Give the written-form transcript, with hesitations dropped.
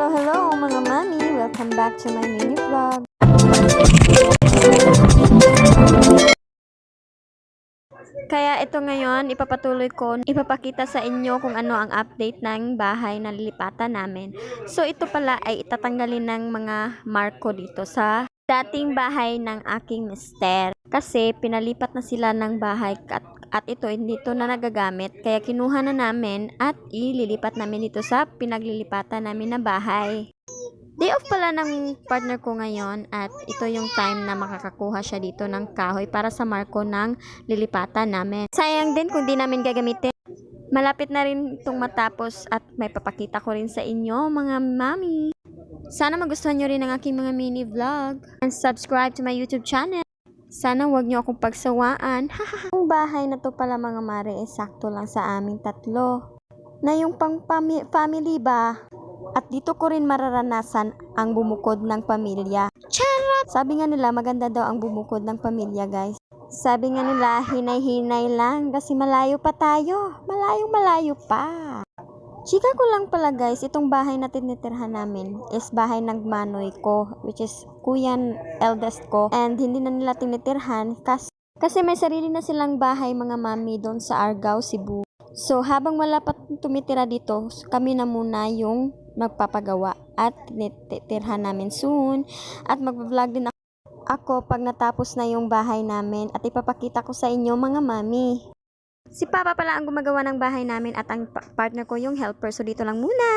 Hello mga mami! Welcome back to my mini vlog. Kaya ito ngayon, ipapatuloy ko, ipapakita sa inyo kung ano ang update ng bahay na lilipatan namin. So ito pala ay itatanggalin ng mga marko dito sa dating bahay ng aking mister. Kasi pinalipat na sila ng bahay at ito hindi ito na nagagamit. Kaya kinuha na namin at ililipat namin dito sa pinaglilipatan namin na bahay. Day off pala ng partner ko ngayon at ito yung time na makakakuha siya dito ng kahoy para sa marko ng lilipatan namin. Sayang din kung di namin gagamitin. Malapit na rin itong matapos at may papakita ko rin sa inyo mga mami. Sana magustuhan nyo rin ang aking mga mini vlog. And subscribe to my YouTube channel. Sana wag nyo akong pagsawaan. Ang bahay na to pala mga mare ay sakto lang sa aming tatlo. Na yung pang family ba? At dito ko rin mararanasan ang bumukod ng pamilya. Charot! Sabi nga nila maganda daw ang bumukod ng pamilya guys. Sabi nga nila hinay-hinay lang kasi malayo pa tayo. Malayo pa. Chika ko lang pala guys, itong bahay na tinitirhan namin is bahay ng manoy ko, which is kuyan eldest ko. And hindi na nila tinitirhan kasi may sarili na silang bahay mga mami doon sa Argao, Cebu. So habang wala pa tumitira dito, kami na muna yung magpapagawa at tinitirhan namin soon. At mag-vlog din ako pag natapos na yung bahay namin at ipapakita ko sa inyo mga mami. Si Papa pala ang gumagawa ng bahay namin at ang partner ko yung helper. So dito lang muna.